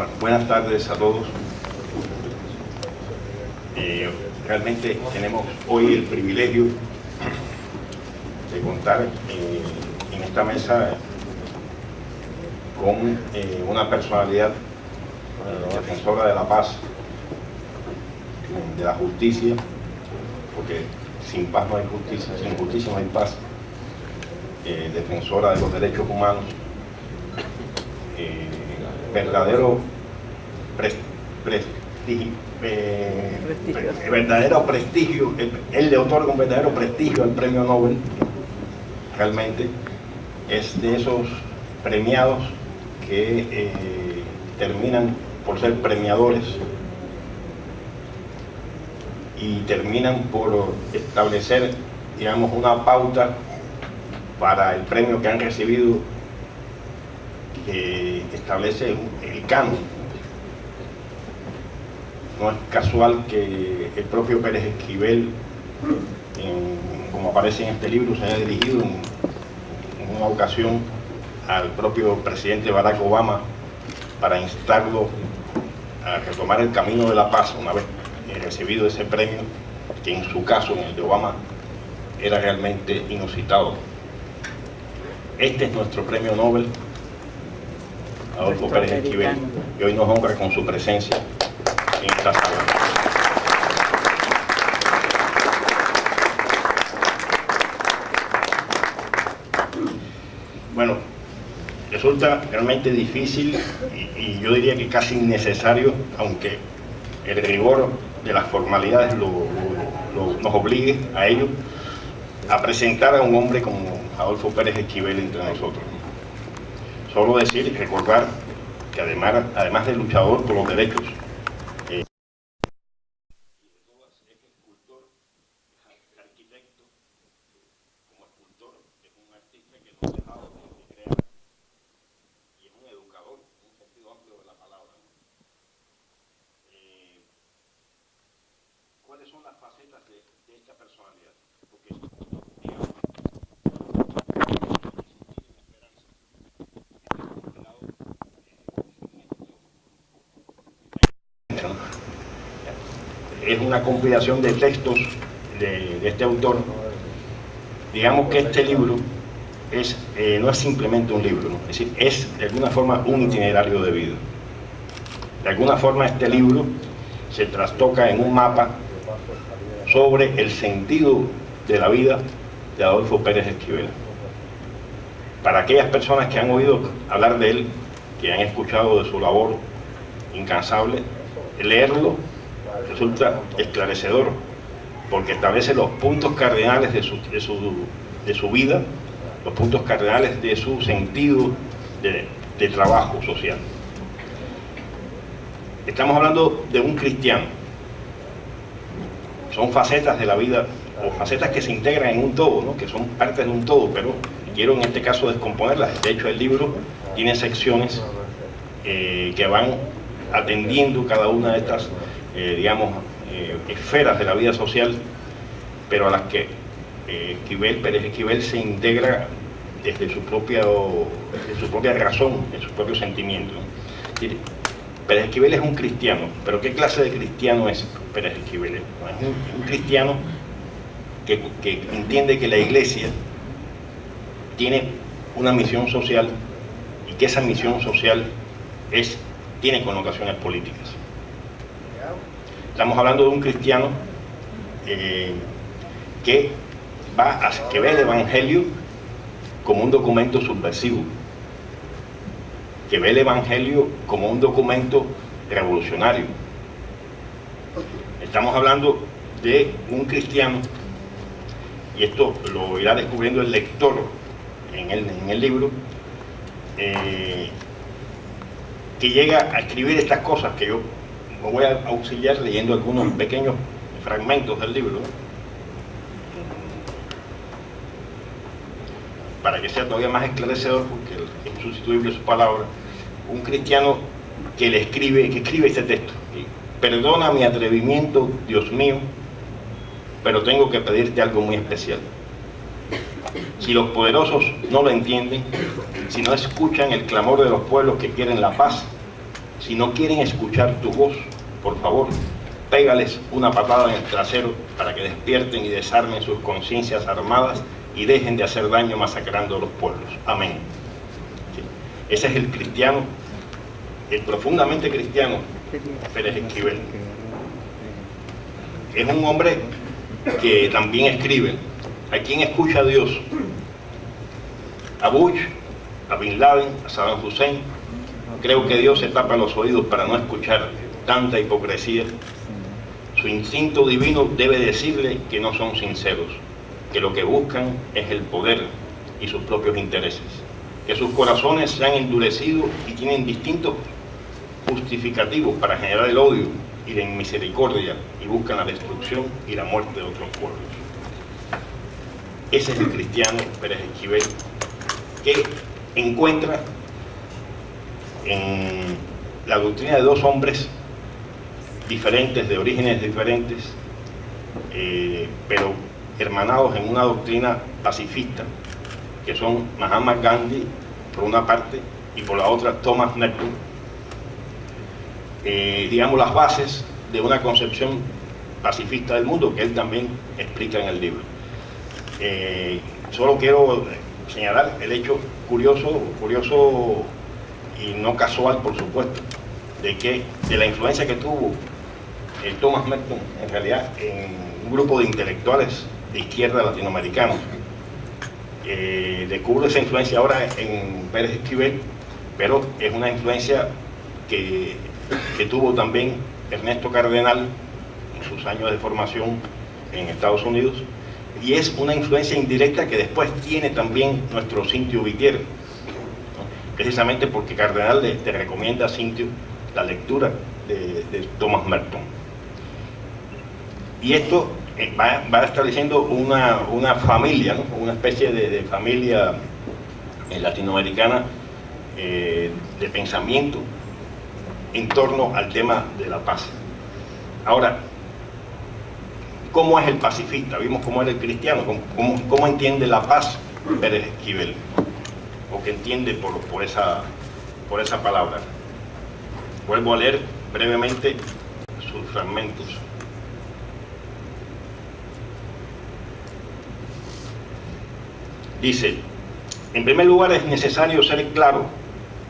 Bueno, buenas tardes a todos. Realmente tenemos hoy el privilegio de contar en esta mesa con una personalidad defensora de la paz, de la justicia, porque sin paz no hay justicia, sin justicia no hay paz, defensora de los derechos humanos, verdadero prestigio, él le otorga un verdadero prestigio al premio Nobel. Realmente es de esos premiados que terminan por ser premiadores y terminan por establecer, digamos, una pauta para el premio que han recibido, que establece el canon. No es casual que el propio Pérez Esquivel, como aparece en este libro, se haya dirigido en una ocasión al propio presidente Barack Obama para instarlo a retomar el camino de la paz una vez recibido ese premio, que en su caso, en el de Obama, era realmente inusitado. Este es nuestro premio Nobel, Adolfo Pérez Esquivel, y hoy nos honra con su presencia en esta sala. Bueno, resulta realmente difícil y yo diría que casi innecesario, aunque el rigor de las formalidades nos obligue a ello, a presentar a un hombre como Adolfo Pérez Esquivel entre nosotros. Solo decir y recordar que además de luchador por los derechos, es escultor, es arquitecto. Como escultor es un artista que no ha dejado de crear, y es un educador en un sentido amplio de la palabra. ¿Cuáles son las facetas de esta personalidad? Porque, digamos, es una compilación de textos de este autor. Digamos que este libro no es simplemente un libro, ¿no? Es decir, es de alguna forma un itinerario de vida. De alguna forma este libro se trastoca en un mapa sobre el sentido de la vida de Adolfo Pérez Esquivel. Para aquellas personas que han oído hablar de él, que han escuchado de su labor incansable, leerlo resulta esclarecedor, porque establece los puntos cardinales de su vida, los puntos cardinales de su sentido de trabajo social. Estamos hablando de un cristiano. Son facetas de la vida, o facetas que se integran en un todo, ¿no? Que son partes de un todo, pero quiero en este caso descomponerlas. De hecho, el libro tiene secciones que van atendiendo cada una de estas, digamos, esferas de la vida social, pero a las que Pérez Esquivel se integra desde su propia razón, de su propio sentimiento, ¿no? Pérez Esquivel es un cristiano, pero ¿qué clase de cristiano es Pérez Esquivel? Es un cristiano que entiende que la Iglesia tiene una misión social y que esa misión social tiene connotaciones políticas. Estamos hablando de un cristiano que ve el Evangelio como un documento subversivo, que ve el Evangelio como un documento revolucionario. Estamos hablando de un cristiano, y esto lo irá descubriendo el lector en el libro, que llega a escribir estas cosas que yo me voy a auxiliar leyendo algunos pequeños fragmentos del libro, para que sea todavía más esclarecedor, porque es insustituible su palabra. Un cristiano que escribe este texto: perdona mi atrevimiento, Dios mío, pero tengo que pedirte algo muy especial. Si los poderosos no lo entienden, si no escuchan el clamor de los pueblos que quieren la paz, Si no quieren escuchar tu voz, por favor, pégales una patada en el trasero para que despierten y desarmen sus conciencias armadas y dejen de hacer daño masacrando a los pueblos. Amén. Sí. Ese es el cristiano, el profundamente cristiano Pérez Esquivel. Es un hombre que también escribe. ¿A quién escucha a Dios? A Bush, a Bin Laden, a Saddam Hussein. Creo que Dios se tapa los oídos para no escuchar tanta hipocresía. Su instinto divino debe decirle que no son sinceros, que lo que buscan es el poder y sus propios intereses, que sus corazones se han endurecido y tienen distintos justificativos para generar el odio y la inmisericordia y buscan la destrucción y la muerte de otros pueblos. Ese es el cristiano Pérez Esquivel, que encuentra en la doctrina de dos hombres diferentes, de orígenes diferentes, pero hermanados en una doctrina pacifista, que son Mahatma Gandhi por una parte y por la otra Thomas Merton, digamos las bases de una concepción pacifista del mundo que él también explica en el libro. Solo quiero señalar el hecho curioso y no casual, por supuesto, de la influencia que tuvo Thomas Merton en realidad en un grupo de intelectuales de izquierda latinoamericanos. Descubro esa influencia ahora en Pérez Esquivel, pero es una influencia que tuvo también Ernesto Cardenal en sus años de formación en Estados Unidos, y es una influencia indirecta que después tiene también nuestro Cintio Vitier, ¿no? Precisamente porque Cardenal te recomienda a Cintio la lectura de Thomas Merton. Y esto va estableciendo una familia, ¿no? Una especie de familia latinoamericana de pensamiento en torno al tema de la paz. Ahora, ¿cómo es el pacifista? Vimos cómo era el cristiano, cómo entiende la paz Pérez Esquivel, o que entiende por esa palabra. Vuelvo a leer brevemente sus fragmentos. Dice: en primer lugar, es necesario ser claro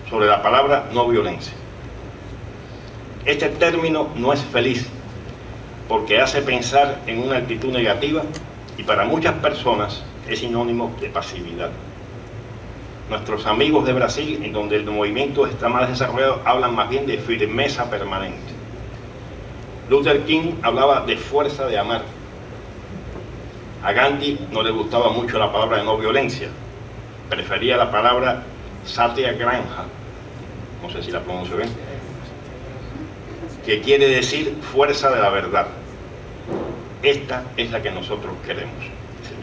sobre la palabra no violencia. Este término no es feliz porque hace pensar en una actitud negativa y para muchas personas es sinónimo de pasividad. Nuestros amigos de Brasil, en donde el movimiento está más desarrollado, hablan más bien de firmeza permanente. Luther King hablaba de fuerza de amar. A Gandhi no le gustaba mucho la palabra de no violencia, prefería la palabra satyagraha, no sé si la pronuncio bien, que quiere decir fuerza de la verdad. Esta es la que nosotros queremos.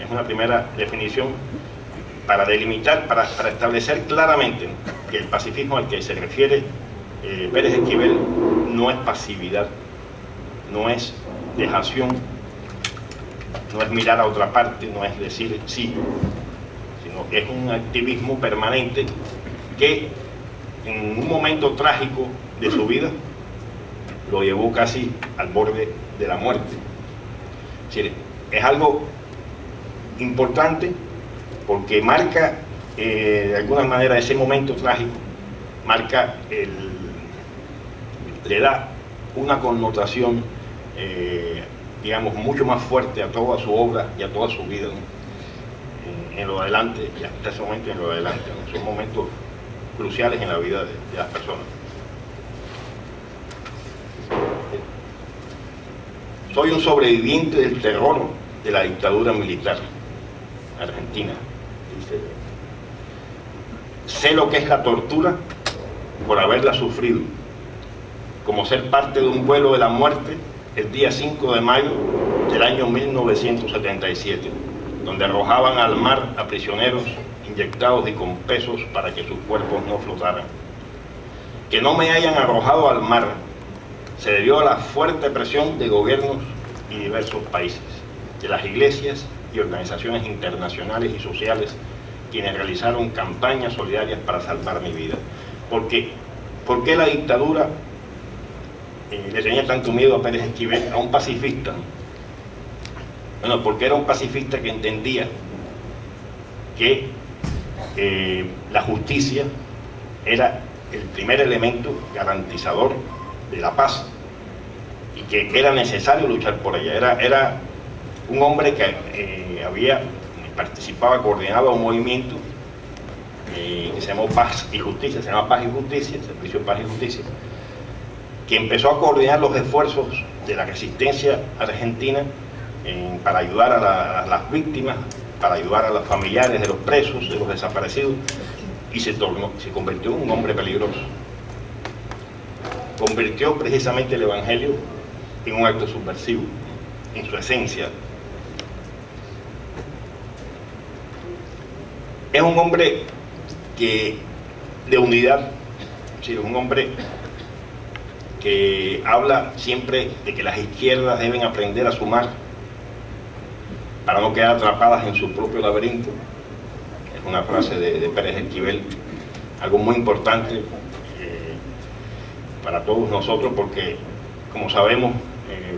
Es una primera definición para delimitar, para establecer claramente, ¿no?, que el pacifismo al que se refiere Pérez Esquivel no es pasividad, no es dejación, no es mirar a otra parte, no es decir sí, sino que es un activismo permanente que en un momento trágico de su vida lo llevó casi al borde de la muerte. Es decir, es algo importante porque marca de alguna manera ese momento trágico, marca le da una connotación digamos mucho más fuerte a toda su obra y a toda su vida, ¿no?, en lo adelante, y hasta ese momento en lo adelante, ¿no? Son momentos cruciales en la vida de las personas. Soy un sobreviviente del terror de la dictadura militar argentina, dice. Sé lo que es la tortura por haberla sufrido, como ser parte de un vuelo de la muerte el día 5 de mayo del año 1977, donde arrojaban al mar a prisioneros inyectados y con pesos para que sus cuerpos no flotaran. Que no me hayan arrojado al mar se debió a la fuerte presión de gobiernos y diversos países, de las iglesias y organizaciones internacionales y sociales, quienes realizaron campañas solidarias para salvar mi vida. Porque ¿Por qué la dictadura le tenía tanto miedo a Pérez Esquivel, a un pacifista? Bueno, porque era un pacifista que entendía que la justicia era el primer elemento garantizador de la paz y que era necesario luchar por ella. Era un hombre que participaba, coordinaba un movimiento que se llamó Paz y Justicia, se llama Paz y Justicia, Servicio Paz y Justicia, que empezó a coordinar los esfuerzos de la resistencia argentina para ayudar a las víctimas, para ayudar a los familiares de los presos, de los desaparecidos, y se convirtió en un hombre peligroso. Convirtió precisamente el Evangelio en un acto subversivo, en su esencia. Es un hombre de unidad, sí, un hombre que habla siempre de que las izquierdas deben aprender a sumar para no quedar atrapadas en su propio laberinto. Es una frase de Pérez Esquivel, algo muy importante para todos nosotros, porque como sabemos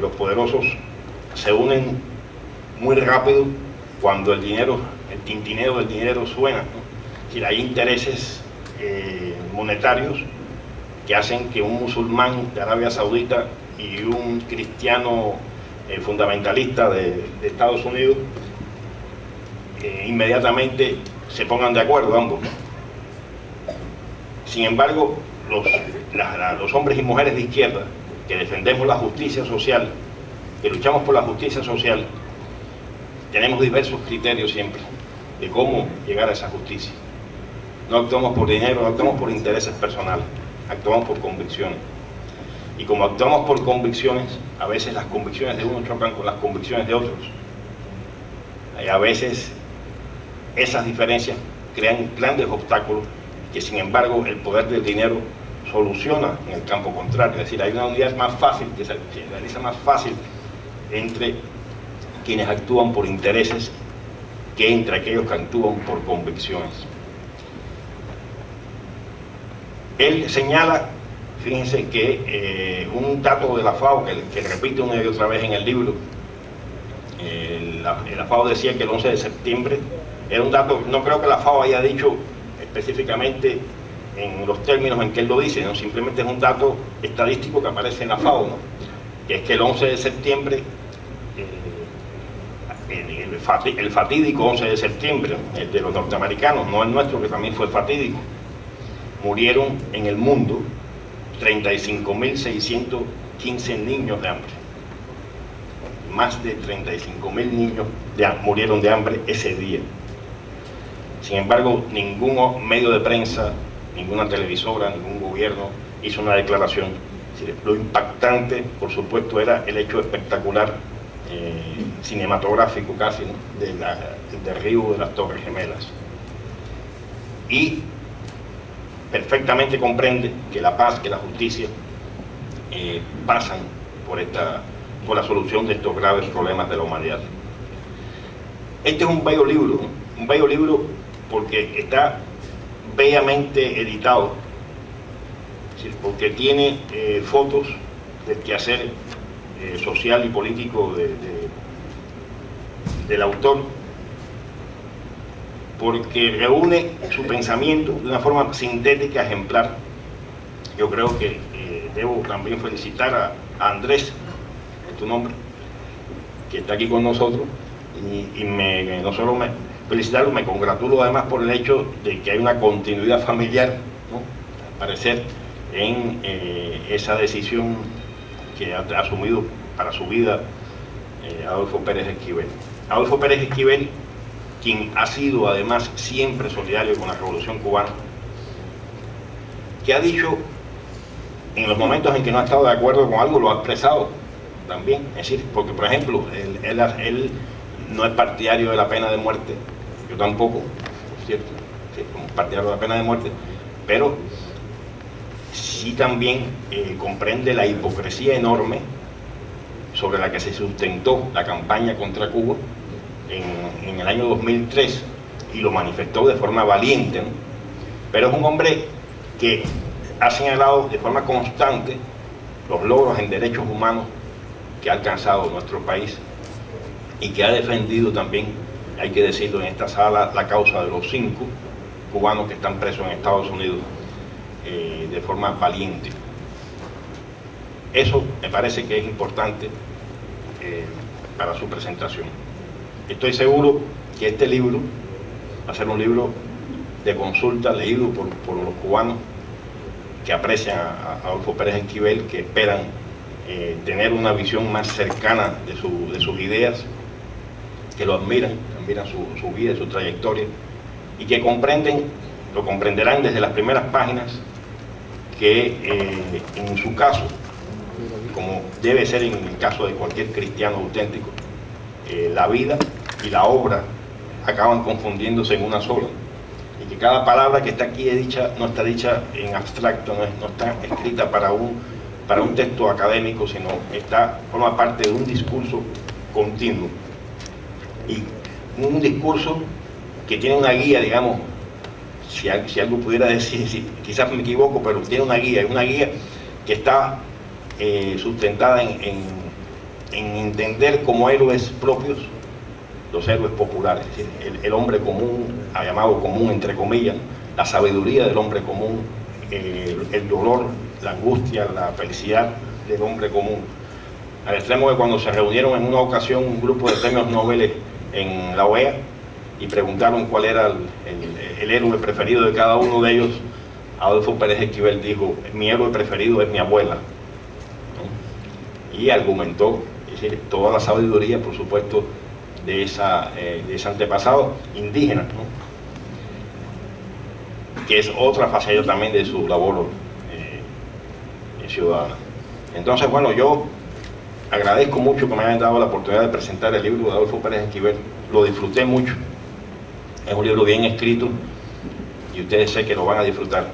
los poderosos se unen muy rápido cuando el tintineo del dinero suena, ¿no? Es decir, hay intereses monetarios que hacen que un musulmán de Arabia Saudita y un cristiano fundamentalista de Estados Unidos inmediatamente se pongan de acuerdo ambos, ¿no? Sin embargo, los hombres y mujeres de izquierda que defendemos la justicia social, que luchamos por la justicia social, tenemos diversos criterios siempre de cómo llegar a esa justicia. No actuamos por dinero, no actuamos por intereses personales, actuamos por convicciones. Y como actuamos por convicciones, a veces las convicciones de unos chocan con las convicciones de otros. Y a veces esas diferencias crean grandes obstáculos que, sin embargo, el poder del dinero soluciona en el campo contrario. Es decir, hay una unidad más fácil, que se realiza más fácil entre quienes actúan por intereses que entre aquellos que actúan por convicciones. Él señala, fíjense, que un dato de la FAO, que repite una y otra vez en el libro, la FAO decía que el 11 de septiembre era un dato, no creo que la FAO haya dicho específicamente en los términos en que él lo dice, ¿no? Simplemente es un dato estadístico que aparece en la FAO, ¿no? Que es que el 11 de septiembre, el fatídico 11 de septiembre, el de los norteamericanos, no el nuestro, que también fue fatídico, murieron en el mundo 35.615 niños de hambre. Más de 35.000 niños murieron de hambre ese día. Sin embargo, ningún medio de prensa, ninguna televisora, ningún gobierno hizo una declaración. Lo impactante, por supuesto, era el hecho espectacular, cinematográfico casi, ¿no? Del derribo de las Torres Gemelas. Y perfectamente comprende que la paz, que la justicia pasan por la solución de estos graves problemas de la humanidad. Este es un bello libro, ¿no? Un bello libro porque está bellamente editado, es decir, porque tiene fotos del quehacer social y político del autor, porque reúne su pensamiento de una forma sintética, ejemplar. Yo creo que debo también felicitar a Andrés, es tu nombre, que está aquí con nosotros, y no solo felicitarlo, me congratulo además por el hecho de que hay una continuidad familiar, ¿no? Al parecer, en esa decisión que ha asumido para su vida Adolfo Pérez Esquivel. Adolfo Pérez Esquivel, quien ha sido además siempre solidario con la Revolución Cubana, que ha dicho en los momentos en que no ha estado de acuerdo con algo, lo ha expresado también. Es decir, porque por ejemplo, él no es partidario de la pena de muerte, yo tampoco, por cierto, sí, como partidario de la pena de muerte, pero sí también comprende la hipocresía enorme sobre la que se sustentó la campaña contra Cuba en el año 2003, y lo manifestó de forma valiente, ¿no? Pero es un hombre que ha señalado de forma constante los logros en derechos humanos que ha alcanzado nuestro país y que ha defendido también, hay que decirlo en esta sala, la causa de los 5 cubanos que están presos en Estados Unidos de forma valiente. Eso me parece que es importante para su presentación. Estoy seguro que este libro va a ser un libro de consulta leído por los cubanos que aprecian a Adolfo Pérez Esquivel, que esperan tener una visión más cercana de sus ideas, que lo admiran su vida, su trayectoria, y que lo comprenderán desde las primeras páginas, que en su caso, como debe ser en el caso de cualquier cristiano auténtico, la vida y la obra acaban confundiéndose en una sola, y que cada palabra que está aquí no está dicha en abstracto, no está escrita para un texto académico, sino forma parte de un discurso continuo, y un discurso que tiene una guía, digamos, si algo pudiera decir, quizás me equivoco, pero tiene una guía que está sustentada en entender como héroes propios los héroes populares, es decir, el hombre común, llamado común entre comillas, la sabiduría del hombre común, el dolor, la angustia, la felicidad del hombre común, al extremo de cuando se reunieron en una ocasión un grupo de premios Nobel en la OEA y preguntaron cuál era el héroe preferido de cada uno de ellos. Adolfo Pérez Esquivel dijo: mi héroe preferido es mi abuela, ¿no? Y argumentó, es decir, toda la sabiduría, por supuesto, de ese antepasado indígena, ¿no? Que es otra faceta también de su labor ciudadana. Entonces, bueno, yo agradezco mucho que me hayan dado la oportunidad de presentar el libro de Adolfo Pérez Esquivel. Lo disfruté mucho, es un libro bien escrito y ustedes sé que lo van a disfrutar,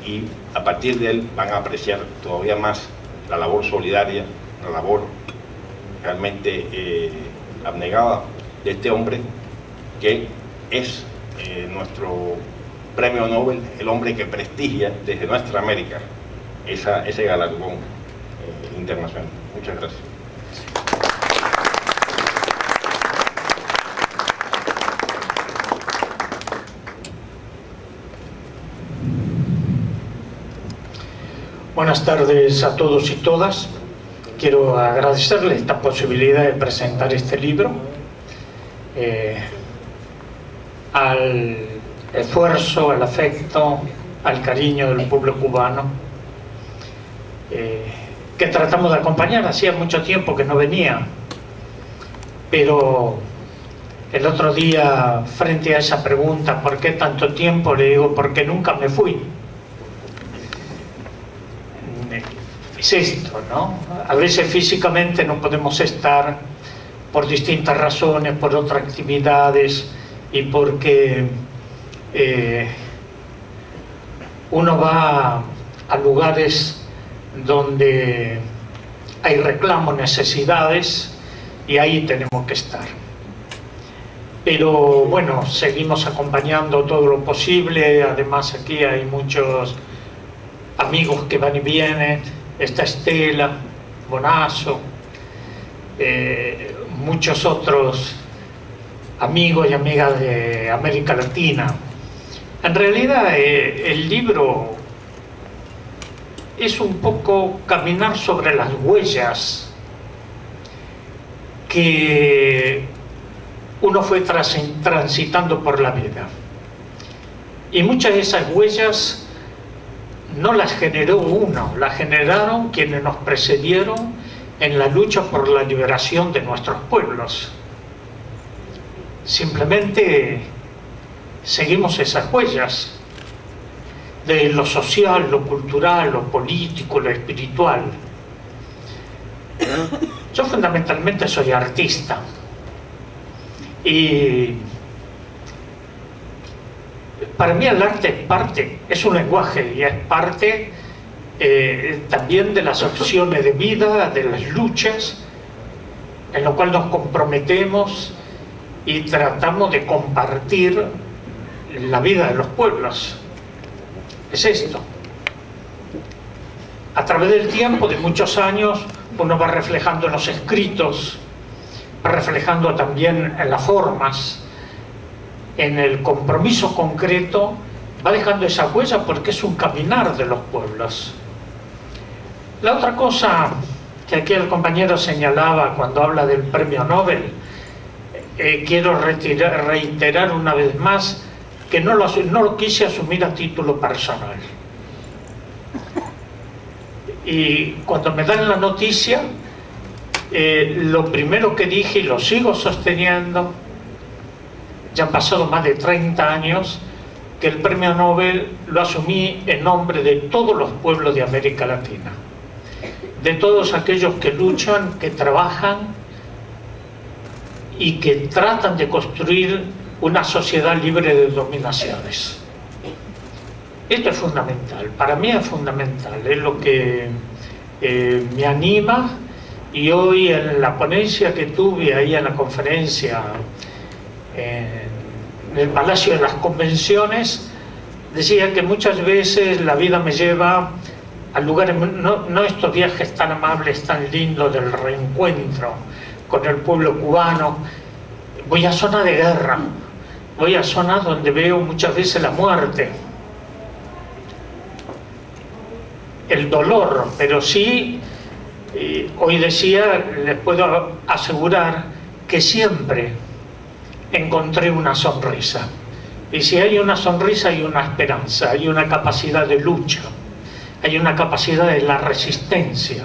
y a partir de él van a apreciar todavía más la labor solidaria, la labor realmente abnegada de este hombre que es nuestro premio Nobel, el hombre que prestigia desde nuestra América ese galardón internacional. Muchas gracias. Buenas tardes a todos y todas. Quiero agradecerles esta posibilidad de presentar este libro, al esfuerzo, al afecto, al cariño del pueblo cubano, que tratamos de acompañar. Hacía mucho tiempo que no venía, pero el otro día, frente a esa pregunta, ¿por qué tanto tiempo?, le digo: porque nunca me fui. Es esto, ¿no? A veces físicamente no podemos estar por distintas razones, por otras actividades, y porque uno va a lugares donde hay reclamos, necesidades, y ahí tenemos que estar. Pero bueno, seguimos acompañando todo lo posible. Además, aquí hay muchos amigos que van y vienen. Está Estela Bonazo, muchos otros amigos y amigas de América Latina. En realidad, el libro es un poco caminar sobre las huellas que uno fue transitando por la vida. Y muchas de esas huellas no las generó uno, las generaron quienes nos precedieron en la lucha por la liberación de nuestros pueblos. Simplemente seguimos esas huellas de lo social, lo cultural, lo político, lo espiritual. Yo fundamentalmente soy artista, y para mí el arte es un lenguaje, y es parte también de las opciones de vida, de las luchas en lo cual nos comprometemos y tratamos de compartir la vida de los pueblos. Es esto. A través del tiempo, de muchos años, uno va reflejando en los escritos, va reflejando también en las formas, en el compromiso concreto, va dejando esa huella porque es un caminar de los pueblos. La otra cosa que aquí el compañero señalaba cuando habla del premio Nobel, quiero reiterar una vez más que no lo quise asumir a título personal. Y cuando me dan la noticia, lo primero que dije, y lo sigo sosteniendo, ya han pasado más de 30 años, que el premio Nobel lo asumí en nombre de todos los pueblos de América Latina, de todos aquellos que luchan, que trabajan y que tratan de construir una sociedad libre de dominaciones. Esto es fundamental, para mí es fundamental, es lo que me anima. Y hoy en la ponencia que tuve ahí en la conferencia en el Palacio de las Convenciones, decía que muchas veces la vida me lleva a lugares, no estos viajes tan amables, tan lindos del reencuentro con el pueblo cubano. Voy a zonas de guerra, voy a zonas donde veo muchas veces la muerte, el dolor, pero sí, hoy decía, les puedo asegurar que siempre encontré una sonrisa. Y si hay una sonrisa, hay una esperanza, hay una capacidad de lucha, hay una capacidad de la resistencia,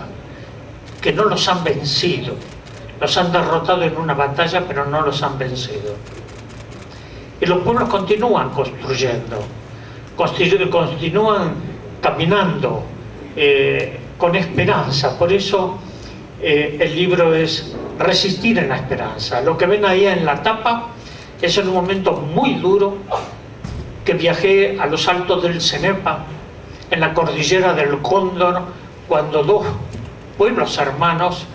que no los han vencido. Los han derrotado en una batalla, pero no los han vencido. Y los pueblos continúan construyendo, continúan caminando con esperanza. Por eso el libro es Resistir en la Esperanza. Lo que ven ahí en la tapa es en un momento muy duro que viajé a los altos del Cenepa, en la cordillera del Cóndor, cuando dos pueblos hermanos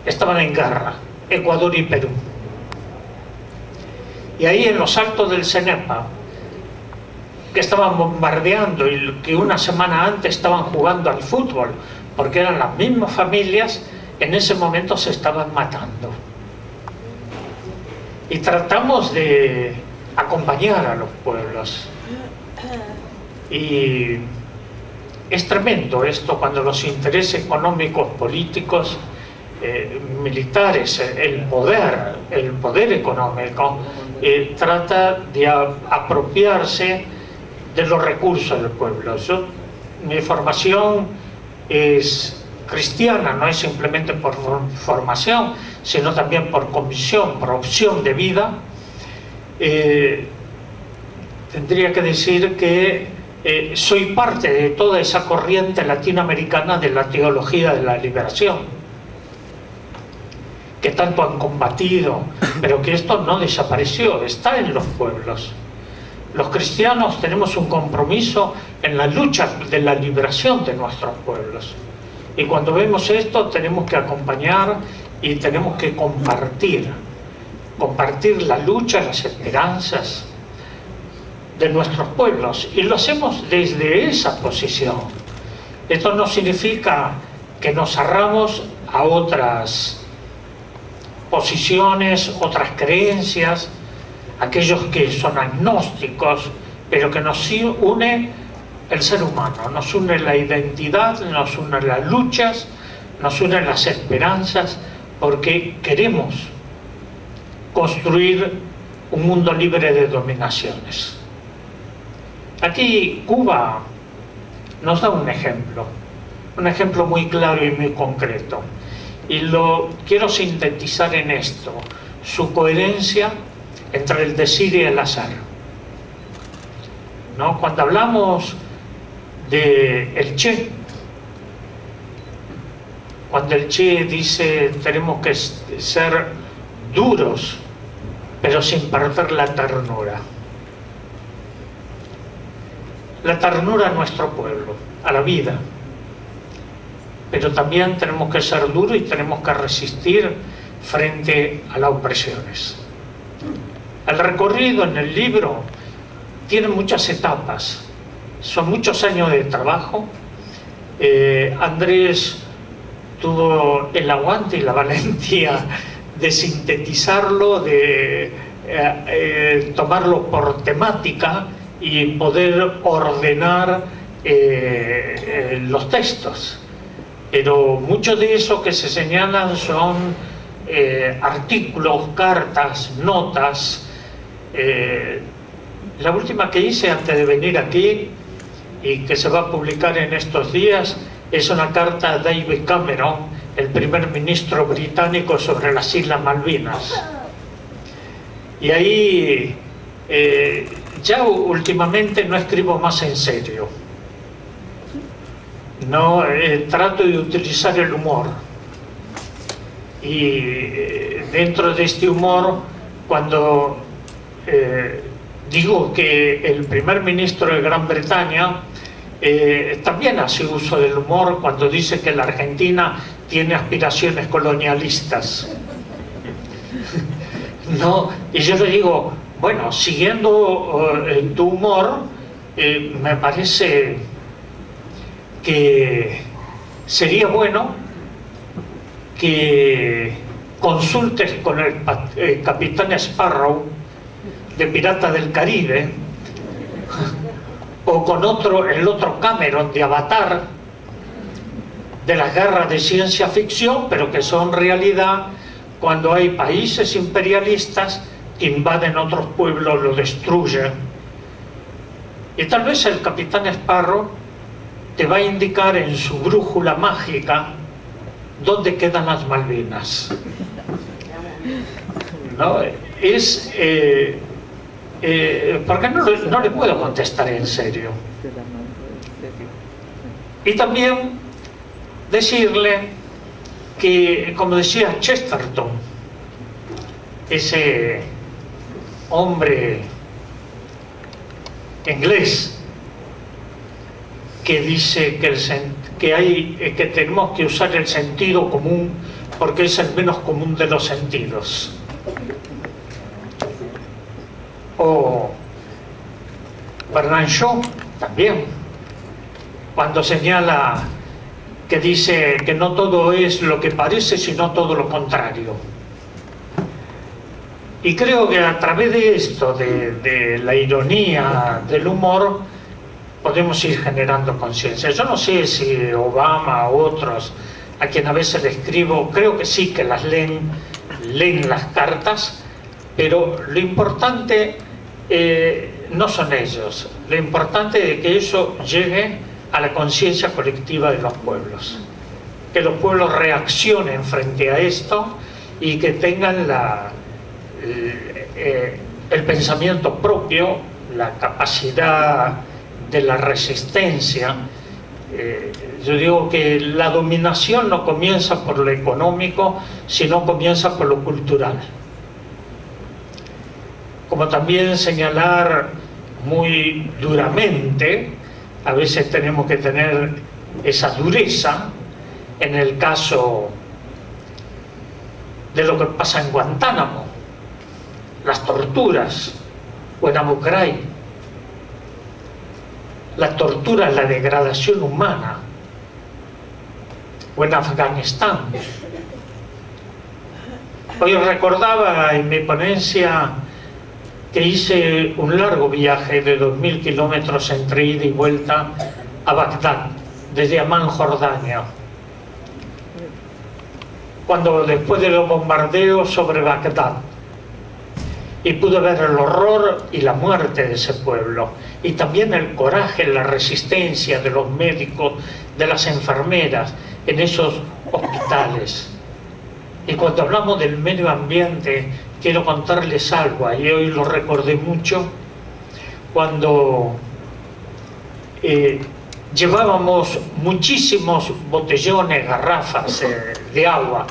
estaban en guerra, Ecuador y Perú. Y ahí en los altos del Cenepa, que estaban bombardeando y que una semana antes estaban jugando al fútbol, porque eran las mismas familias, en ese momento se estaban matando. Y tratamos de acompañar a los pueblos. Y es tremendo esto cuando los intereses económicos, políticos, militares, el poder económico, trata de apropiarse de los recursos del pueblo. Mi formación es cristiana, no es simplemente por formación, sino también por convicción, por opción de vida. Tendría que decir que soy parte de toda esa corriente latinoamericana de la teología de la liberación, que tanto han combatido, pero que esto no desapareció, está en los pueblos. Los cristianos tenemos un compromiso en la lucha de la liberación de nuestros pueblos. Y cuando vemos esto tenemos que acompañar y tenemos que compartir la lucha, las esperanzas de nuestros pueblos. Y lo hacemos desde esa posición. Esto no significa que nos cerramos a otras posiciones, otras creencias, aquellos que son agnósticos, pero que nos une el ser humano, nos une la identidad, nos une las luchas, nos une las esperanzas, porque queremos construir un mundo libre de dominaciones. Aquí Cuba nos da un ejemplo muy claro y muy concreto. Y lo quiero sintetizar en esto: su coherencia entre el decir y el hacer. ¿No? Cuando hablamos de el Che, cuando el Che dice tenemos que ser duros, pero sin perder la ternura. La ternura a nuestro pueblo, a la vida. Pero también tenemos que ser duros y tenemos que resistir frente a las opresiones. El recorrido en el libro tiene muchas etapas, son muchos años de trabajo, Andrés tuvo el aguante y la valentía de sintetizarlo, de tomarlo por temática y poder ordenar los textos. Pero mucho de eso que se señalan son artículos, cartas, notas. La última que hice antes de venir aquí y que se va a publicar en estos días es una carta a David Cameron, el primer ministro británico, sobre las Islas Malvinas. Y ahí ya últimamente no escribo más en serio. No, trato de utilizar el humor. Y dentro de este humor, cuando digo que el primer ministro de Gran Bretaña también hace uso del humor cuando dice que la Argentina tiene aspiraciones colonialistas. ¿No? Y yo le digo, bueno, siguiendo tu humor, me parece que sería bueno que consultes con el capitán Sparrow de Piratas del Caribe o con el otro Cameron de Avatar, de las guerras de ciencia ficción, pero que son realidad cuando hay países imperialistas que invaden otros pueblos, lo destruyen. Y tal vez el capitán Sparrow te va a indicar en su brújula mágica dónde quedan las Malvinas. ¿No? Porque no le puedo contestar en serio. Y también decirle que, como decía Chesterton, ese hombre inglés que dice que tenemos que usar el sentido común porque es el menos común de los sentidos. O Bernard Shaw también, cuando señala que dice que no todo es lo que parece, sino todo lo contrario. Y creo que a través de esto, de la ironía, del humor, podemos ir generando conciencia. Yo no sé si Obama o otros, a quien a veces le escribo, creo que sí que las leen las cartas, pero lo importante no son ellos. Lo importante es que eso llegue a la conciencia colectiva de los pueblos, que los pueblos reaccionen frente a esto y que tengan el pensamiento propio, la capacidad de la resistencia. Yo digo que la dominación no comienza por lo económico, sino comienza por lo cultural. Como también señalar muy duramente, a veces tenemos que tener esa dureza en el caso de lo que pasa en Guantánamo, las torturas, o en Abu Ghraib, la tortura, la degradación humana, o en Afganistán. Hoy recordaba en mi ponencia que hice un largo viaje de 2000 kilómetros entre ida y vuelta a Bagdad, desde Amán, Jordania, cuando después de los bombardeos sobre Bagdad, y pude ver el horror y la muerte de ese pueblo, y también el coraje, la resistencia de los médicos, de las enfermeras en esos hospitales. Y cuando hablamos del medio ambiente, quiero contarles algo, y hoy lo recordé mucho, cuando llevábamos muchísimos botellones, garrafas de agua,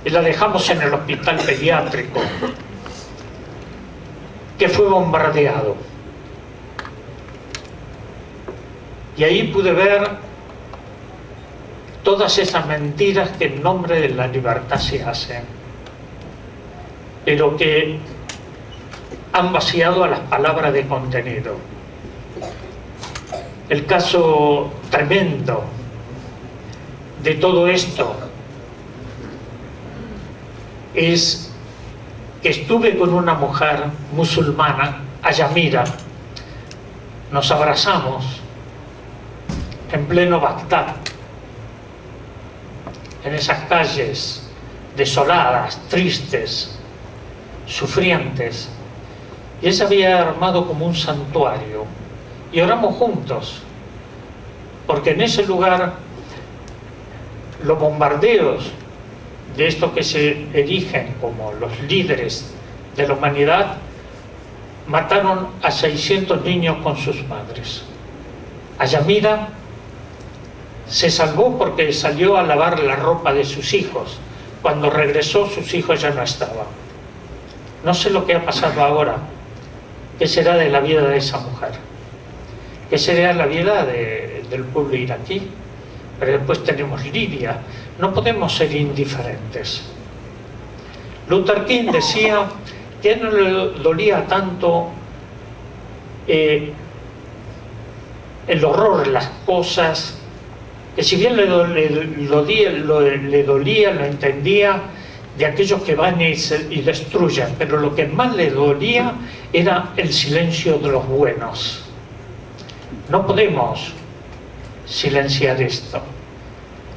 y la dejamos en el hospital pediátrico, que fue bombardeado. Y ahí pude ver todas esas mentiras que en nombre de la libertad se hacen, pero que han vaciado a las palabras de contenido. El caso tremendo de todo esto es que estuve con una mujer musulmana, Ayamira, nos abrazamos en pleno Bagdad, en esas calles desoladas, tristes, sufrientes, y ella había armado como un santuario, y oramos juntos, porque en ese lugar los bombardeos de estos que se erigen como los líderes de la humanidad mataron a 600 niños con sus madres. Ayamira se salvó porque salió a lavar la ropa de sus hijos. Cuando regresó, sus hijos ya no estaban. No sé lo que ha pasado ahora. ¿Qué será de la vida de esa mujer? ¿Qué será la vida del pueblo iraquí? Pero después tenemos Libia. No podemos ser indiferentes. Luther King decía que no le dolía tanto el horror, las cosas, que si bien le dolía, lo entendía, de aquellos que van y destruyen, pero lo que más le dolía era el silencio de los buenos. No podemos silenciar esto.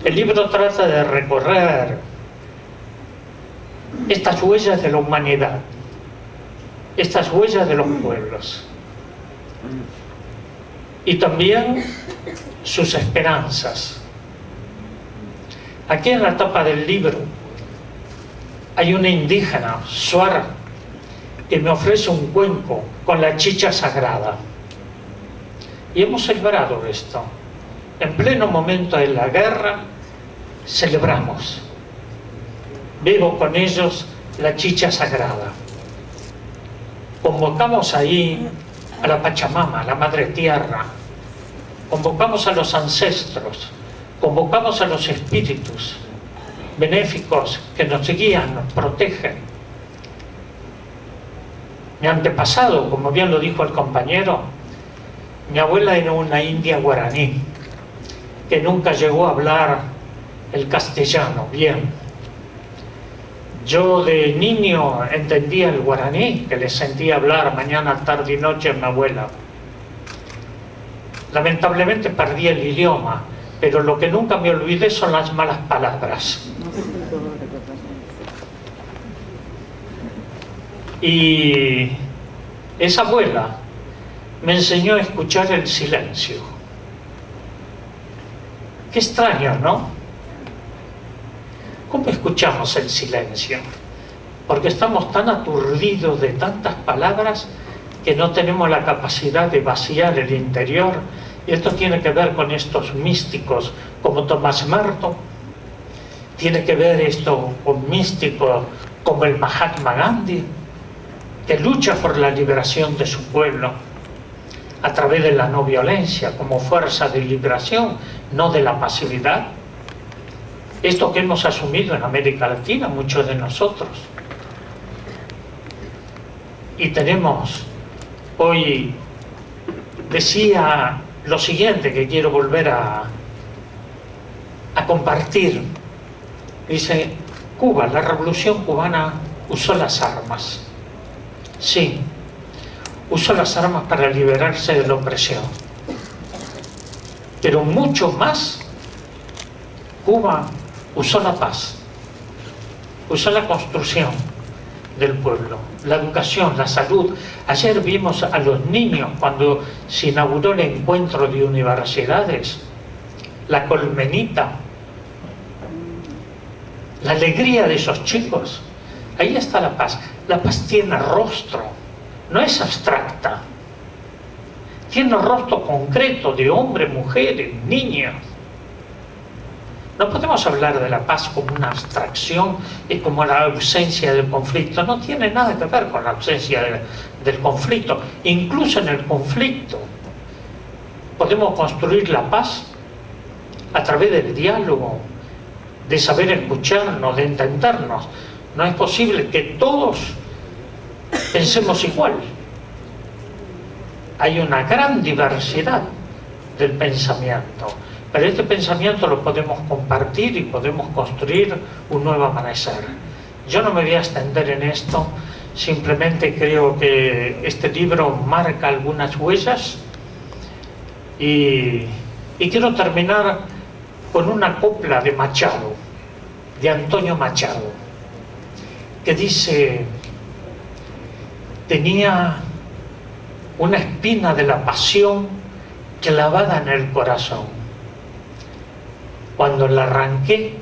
El libro trata de recorrer estas huellas de la humanidad, estas huellas de los pueblos, y también sus esperanzas. Aquí en la tapa del libro hay una indígena, Suar, que me ofrece un cuenco con la chicha sagrada. Y hemos celebrado esto. En pleno momento de la guerra, celebramos. Bebo con ellos la chicha sagrada. Convocamos ahí a la Pachamama, a la Madre Tierra. Convocamos a los ancestros. Convocamos a los espíritus benéficos que nos guían, nos protegen. Mi antepasado, como bien lo dijo el compañero, mi abuela era una india guaraní que nunca llegó a hablar el castellano bien. Yo de niño entendía el guaraní, que le sentía hablar mañana, tarde y noche a mi abuela. Lamentablemente perdí el idioma, pero lo que nunca me olvidé son las malas palabras. Y esa abuela me enseñó a escuchar el silencio. Qué extraño, ¿no? ¿Cómo escuchamos el silencio? Porque estamos tan aturdidos de tantas palabras que no tenemos la capacidad de vaciar el interior. Y esto tiene que ver con estos místicos como Tomás Merton, tiene que ver esto con místicos como el Mahatma Gandhi, que lucha por la liberación de su pueblo a través de la no violencia como fuerza de liberación, no de la pasividad. Esto que hemos asumido en América Latina, muchos de nosotros. Y tenemos hoy, decía lo siguiente que quiero volver a compartir. Dice, Cuba, la revolución cubana usó las armas. Sí, usó las armas para liberarse de la opresión. Pero mucho más, Cuba usó la paz, usó la construcción del pueblo, la educación, la salud. Ayer vimos a los niños cuando se inauguró el encuentro de universidades, la colmenita, la alegría de esos chicos. Ahí está la paz. La paz tiene rostro, no es abstracta. Tiene rostro concreto de hombres, mujeres, niños. No podemos hablar de la paz como una abstracción y como la ausencia del conflicto. No tiene nada que ver con la ausencia del conflicto. Incluso en el conflicto podemos construir la paz a través del diálogo, de saber escucharnos, de entendernos. No es posible que todos pensemos igual. Hay una gran diversidad, del pensamiento. Pero este pensamiento lo podemos compartir y podemos construir un nuevo amanecer. Yo no me voy a extender en esto, simplemente creo que este libro marca algunas huellas y quiero terminar con una copla de Machado, de Antonio Machado, que dice: tenía una espina de la pasión clavada en el corazón. Cuando la arranqué,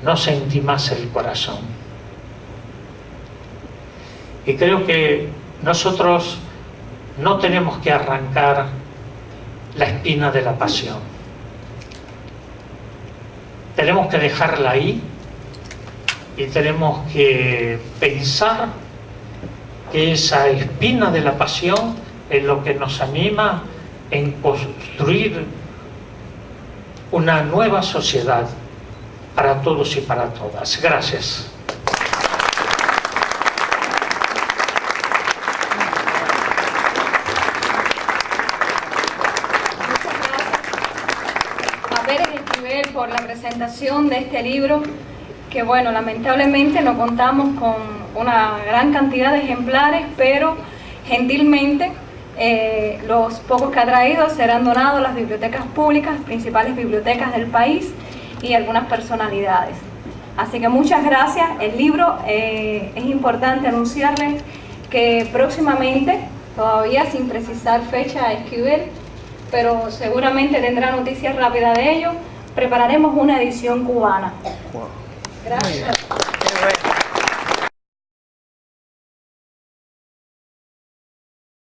no sentí más el corazón. Y creo que nosotros no tenemos que arrancar la espina de la pasión. Tenemos que dejarla ahí y tenemos que pensar que esa espina de la pasión es lo que nos anima en construir una nueva sociedad para todos y para todas. Gracias. Por la presentación de este libro, que bueno, lamentablemente no contamos con una gran cantidad de ejemplares, pero gentilmente los pocos que ha traído serán donados a las bibliotecas públicas, principales bibliotecas del país y algunas personalidades. Así que muchas gracias. El libro, es importante anunciarles que próximamente, todavía sin precisar fecha a Esquivel, pero seguramente tendrá noticias rápidas de ello, prepararemos una edición cubana. Gracias.